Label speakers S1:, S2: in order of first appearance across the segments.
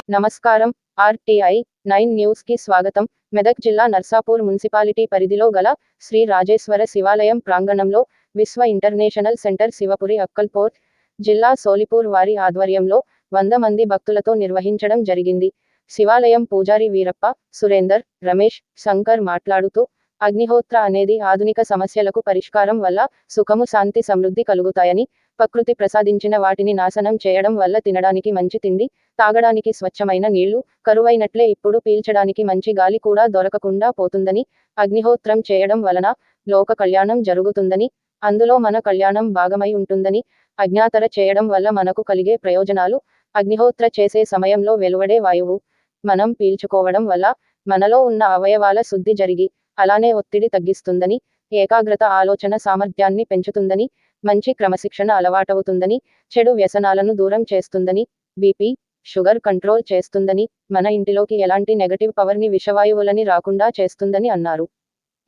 S1: నమస్కారం. RTI 9 news కి స్వాగతం. మెదక్ జిల్లా నర్సాపూర్ మున్సిపాలిటీ పరిధిలో గల శ్రీ రాజేశ్వర శివాలయం ప్రాంగణంలో విశ్వ ఇంటర్నేషనల్ సెంటర్ శివపురి అక్కల్కోట్ జిల్లా సోలిపూర్ వారి ఆధ్వర్యంలో 100 మంది భక్తులతో నిర్వహించడం జరిగింది. శివాలయం పూజారి వీరప్ప, సురేందర్, రమేష్, శంకర్ మాట్లాడుతూ అగ్నిహోత్ర అనేది ఆధునిక సమస్యలకు పరిష్కారం వల్ల సుఖము, శాంతి, సమృద్ధి కలుగుతాయని, ప్రకృతి ప్రసాదించిన వాటిని నాశనం చేయడం వల్ల తినడానికి మంచి తిండి, తాగడానికి స్వచ్ఛమైన నీళ్లు కరువైనట్లే ఇప్పుడు పీల్చడానికి మంచి గాలి కూడా దొరకకుండా పోతుందని, అగ్నిహోత్రం చేయడం వలన లోక కళ్యాణం జరుగుతుందని, అందులో మన కళ్యాణం భాగమై ఉంటుందని, అజ్ఞాతర చేయడం వల్ల మనకు కలిగే ప్రయోజనాలు, అగ్నిహోత్ర చేసే సమయంలో వెలువడే వాయువు మనం పీల్చుకోవడం వల్ల మనలో ఉన్న అవయవాల శుద్ధి జరిగి అలానే ఒత్తిడి తగ్గిస్తుందని, ఏకాగ్రత, ఆలోచన సామర్థ్యాన్ని పెంచుతుందని, మంచి క్రమశిక్షణ అలవాటవుతుందని, చెడు వ్యసనాలను దూరం చేస్తుందని, బీపీ, షుగర్ కంట్రోల్ చేస్తుందని, మన ఇంటిలోకి ఎలాంటి నెగటివ్ పవర్ని, విషవాయువులని రాకుండా చేస్తుందని అన్నారు.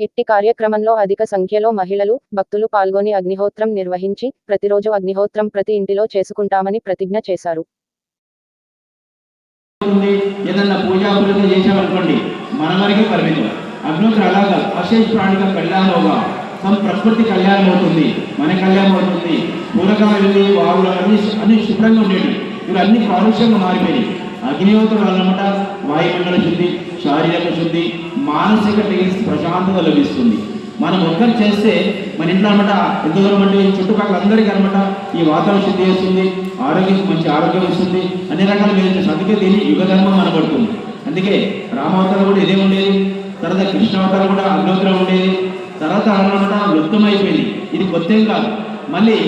S1: ఇట్టి కార్యక్రమంలో అధిక సంఖ్యలో మహిళలు, భక్తులు పాల్గొని అగ్నిహోత్రం నిర్వహించి ప్రతిరోజు అగ్నిహోత్రం ప్రతి ఇంటిలో చేసుకుంటామని ప్రతిజ్ఞ చేశారు.
S2: ఏదన్నా పూజాపులతో చేసామనుకోండి మన వరకే పరిమితం. అగ్నిహోత్ర అలాగా అశేష ప్రాణిక కళ్యాణం होगा, हम ప్రకృతి కళ్యాణం అవుతుంది, మన కళ్యాణం అవుతుంది. పూరకాలు వావులు అన్ని శుభ్రంగా ఉండేవి, ఇవి అన్ని కాలుష్యంగా మారిపోయి. అగ్నిహోత్రం అన్నమాట వాయుమండల శుద్ధి, శారీరక శుద్ధి, మానసిక ప్రశాంతత లభిస్తుంది. మనం ఒక్కరు చేస్తే మన ఇంట్లో అనమాట ఎంత దూరం అంటే చుట్టుపక్కల అందరికీ అనమాట ఈ వాతావరణ శుద్ధి చేస్తుంది, ఆరోగ్యం మంచి ఆరోగ్యం ఇస్తుంది, అన్ని రకాల మీద. అందుకే దీన్ని యుగధర్మం అనబడుతుంది. అందుకే రామావతారం కూడా ఇదే ఉండేది, తర్వాత కృష్ణావతారం కూడా అగ్నిహోత్రం ఉండేది, తర్వాత అనమాట లుప్తమైపోయింది. ఇది కొత్తేం కాదు. మళ్ళీ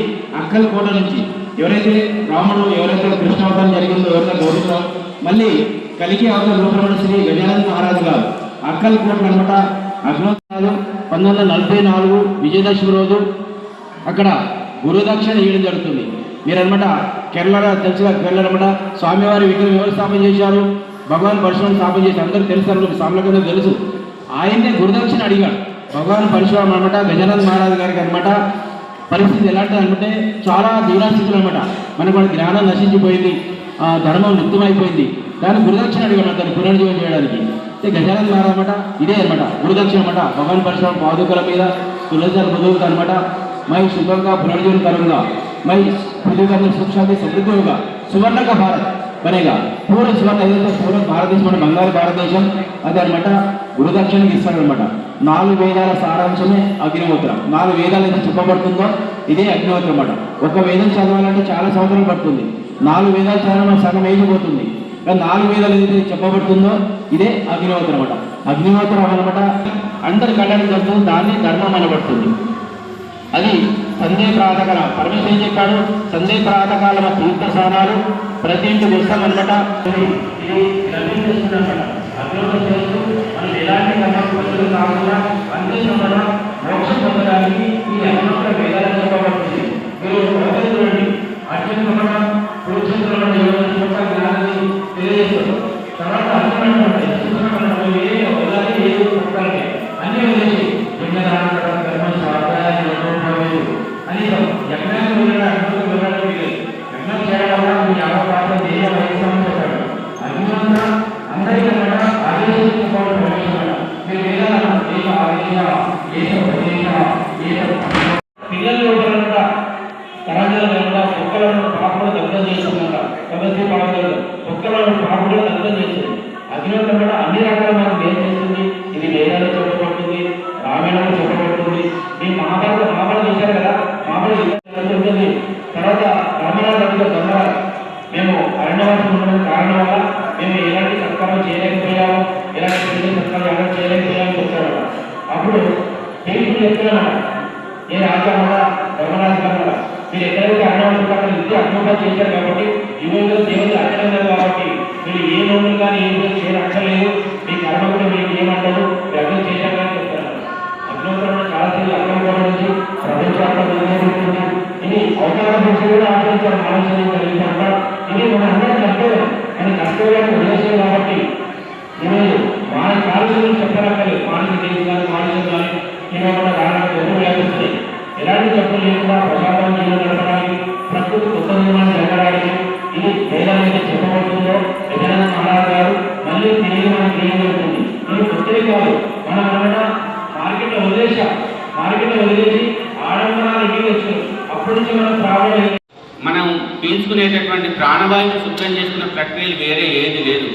S2: అక్కల్కోట నుంచి ఎవరైతే రాముడు, ఎవరైతే కృష్ణావతారం జరిగిందో, ఎవరైతే గౌరవం, మళ్ళీ కలికి అవతారం రూపమైన శ్రీ గజానన మహారాజు గారు అక్కల్కోట అనమాట అగ్నిహోత్రాలు 1944 విజయదశమి రోజు అక్కడ గురుదక్షిణ ఇవ్వడం జరుగుతుంది. మీరనమాట కేరళ తెలుసుగా, కేరళ అనమాట స్వామివారి విగ్రహం ఎవరు స్థాపన చేశారు? భగవాన్ పరశురామ స్థాపన చేసి అందరూ తెలుసు, స్వాములకందరూ తెలుసు. ఆయన్నే గురుదక్షిణ అడిగాడు భగవాన్ పరశురామ అనమాట. గజానన మహారాజు గారికి అనమాట పరిస్థితి ఎలాంటిది అంటే చాలా దీనాస్థితులు అనమాట. మనకు మన జ్ఞానం నశించిపోయింది, ధర్మం లుప్తమైపోయింది. దాన్ని గురుదక్షిణ అడిగాడు దాన్ని పునర్జీవం చేయడానికి. గజానన మహారాజు అనమాట ఇదే అనమాట గురుదక్షిణ అనమాట. భగవాన్ పరశురామ పాదుకల మీద తులసి బదువుగా అనమాట మై శుభంగా పునర్జీవం కరంగా మై పృథ్వీ సుఖశాంతి సమృద్ధిగా సువర్ణక భారత్ బనేగా. పూర్వ సువర్ణ ఏదైతే పూర్వ భారతదేశం అంటే బంగారు భారతదేశం అది అనమాట గురుదక్షిణకి ఇస్తాడనమాట. 4 వేదాల సారాంశమే అగ్నిహోత్రం. 4 వేదాలు అయితే చెప్పబడుతుందో ఇదే అగ్నిహోత్రం అనమాట. ఒక వేదం చదవాలంటే చాలా సంవత్సరాలు పడుతుంది. 4 వేదాలు చదవడం సగం వేయకపోతుంది. కానీ 4 వేదాలు ఏదైతే చెప్పబడుతుందో ఇదే అగ్నిహోత్రం అనమాట. అగ్నిహోత్రం అనమాట అందరి కళ్యాణం జరుగుతుంది, దాన్ని ధర్మం అనబడుతుంది. అది సందే ప్రాతకాల పరమేశ్వరం ఏం చెప్పాడు? సందే ప్రాతకాల తీర్థ స్నానాలు ప్రతి ఇంటికి వస్తాం అనమాట. అగ్నిహోత్రం చేస్తూ మనం ఎలాంటి కర్మలు కాకుండా అన్ని మోక్షం పొందడానికి ఈ అగ్నిహోత్ర వేదాలు చెప్పబడుతుంది. మీరు చూడండి, అత్యంత పురుషులు జ్ఞానాన్ని తెలియజేస్తారు. తర్వాత అన్ని అన్ని వదిలేసి లింగదానం కర్మ స్వాధ్యాయాలు అని యజ్ఞాన్ని వెళ్ళడం వెళ్ళడం యజ్ఞం చేయడం వల్ల మీ అవపాత్ర దేవ వైద్యం చెప్పాడు. అగ్నిహోత్ర అందరికీ ఆదేశించుకోవడం ప్రవేశం. మీరు వేదాల దేవ ఆదేశ పిల్లలు కూడా తరంజలు లేకుండా కుక్కలను పాపలు దగ్ధం చేస్తుందంట. సమస్య పాపలు కుక్కలను పాపలు దగ్ధం చేస్తుంది. అగ్నిహోత్రం కూడా అన్ని రకాల మనం ఏం చేస్తుంది? ఇది వేదాలు చెప్పబడుతుంది, రామాయణంలో చెప్పబడుతుంది. మీ మహాభారత చేశారు కదా, మహాభారత తర్వాత రామరాజు ధర్మరాజు మేము అరణ్యవాసం ఉండడం కారణం వల్ల మేము ఎలాంటి సత్కారం చేయలేకపోయాము, ఎలాంటి పెళ్లి సత్కారం ఎలా చేయలేకపోయామని చెప్తాడు. అప్పుడు దేవుడు చెప్తున్నాడు, ఏ రాజ్యాల ధర్మరాజు గారు మీరు ఎక్కడైతే అరణ్యవాసం విద్య అగ్నిహోత్రం చేశారు కాబట్టి యువకులు దేవుడు అక్కడలేదు కాబట్టి మీరు ఏ నోములు కానీ ఏం చేయనక్కర్లేదు, మీ కర్మ కూడా మీకు ఏమంటారు అగ్ని చేశారని చెప్తారు. అగ్నిహోత్రం చాలా సేపు అగ్నిహోత్రం నుంచి ప్రపంచాన్ని ఇది అవతార దృష్టి కూడా ఆచరించారు. మానసిక కలిగించాక ఇది మన అందరం కర్తవ్యం, మన కర్తవ్యాన్ని ఉద్దేశం కాబట్టి ఈరోజు మన కాలుష్యం చెప్పనక్కర్లేదు. మానసిక దేశం కానీ మానసిక కానీ ఏమైనా కారణాలు జబ్బులు వ్యాపిస్తాయి. ఎలాంటి జబ్బులు లేకుండా ప్రశాంతం జీవనం గడపడానికి, ప్రకృతి కొత్త నిర్మాణం జరగడానికి ఇది వేదాలు అయితే చెప్పబడుతుందో
S3: ప్రాణవాయువుని శుభ్రం చేసుకున్న ప్రక్రియలు వేరే ఏది లేదు.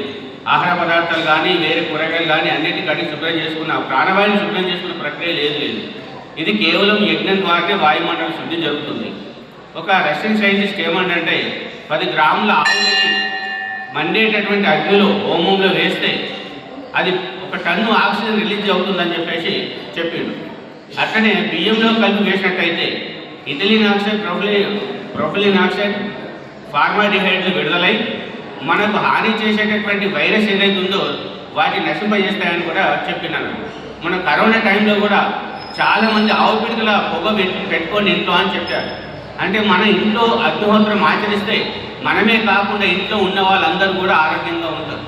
S3: ఆహార పదార్థాలు కానీ వేరే కూరగాయలు కానీ అన్నిటికీ శుభ్రం చేసుకున్న ప్రాణవాయువుని శుభ్రం చేసుకున్న ప్రక్రియలు ఏది లేదు. ఇది కేవలం యజ్ఞం ద్వారానే వాయుమండల శుద్ధి జరుగుతుంది. ఒక రష్యన్ సైంటిస్ట్ ఏమంటే 10 గ్రాముల ఆవుని మండేటటువంటి అగ్నిలో హోమంలో వేస్తే అది 1 టన్ను ఆక్సిజన్ రిలీజ్ అవుతుందని చెప్పేసి చెప్పిండు. అట్లనే బియ్యంలో కలిపి వేసినట్టయితే ఇథిలిన్ ఆక్సైడ్, ప్రొపలిన్ ఆక్సైడ్, ఫార్మాడిహైడ్లు విడుదలై మనకు హాని చేసేటటువంటి వైరస్ ఏదైతే ఉందో వాటిని నశింపజేస్తాయని కూడా చెప్పినాను. మన కరోనా టైంలో కూడా చాలామంది ఆవు పిడకల పొగ పెట్టుకోండి ఇంట్లో అని చెప్పారు. అంటే మన ఇంట్లో అగ్నిహోత్రం ఆచరిస్తే మనమే కాకుండా ఇంట్లో ఉన్న వాళ్ళందరూ కూడా ఆరోగ్యంగా ఉంటారు.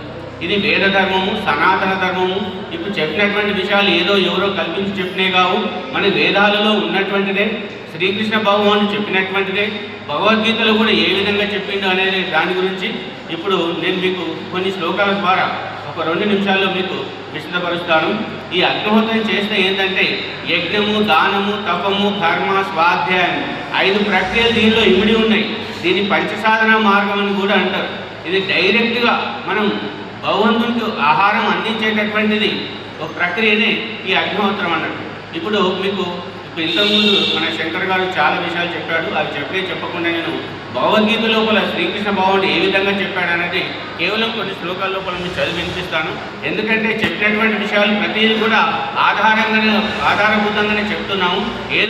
S3: ఇది వేద ధర్మము, సనాతన ధర్మము. ఇప్పుడు చెప్పినటువంటి విషయాలు ఏదో ఎవరో కల్పించి చెప్పినే కావు, మన వేదాలలో ఉన్నటువంటిదే, శ్రీకృష్ణ భగవానుడు చెప్పినటువంటిదే, భగవద్గీతలో కూడా ఏ విధంగా చెప్పిండు అనేది దాని గురించి ఇప్పుడు నేను మీకు కొన్ని శ్లోకాల ద్వారా ఒక 2 నిమిషాల్లో మీకు విశదపరుస్తాను. ఈ అగ్నిహోత్రం చేస్తే ఏంటంటే యజ్ఞము, దానము, తపము, కర్మ, స్వాధ్యాయం 5 ప్రక్రియలు దీనిలో ఇమిడి ఉన్నాయి. దీన్ని పంచసాధన మార్గం అని కూడా అంటారు. ఇది డైరెక్ట్గా మనం భగవంతునికి ఆహారం అందించేటటువంటిది ఒక ప్రక్రియనే ఈ అగ్నిహోత్రం అన్నట్టు. ఇప్పుడు మీకు ఇంతకుముందు మన శంకర్ గారు చాలా విషయాలు చెప్పాడు. అవి చెప్పకుండా నేను భగవద్గీత లోపల శ్రీకృష్ణ భగవానుడు ఏ విధంగా చెప్పాడు అనేది కేవలం కొన్ని శ్లోకాల లోపల మీకు చదివి వినిపిస్తాను. ఎందుకంటే చెప్పినటువంటి విషయాలు ప్రతిదీ కూడా ఆధారభూతంగానే చెప్తున్నాము. ఏదో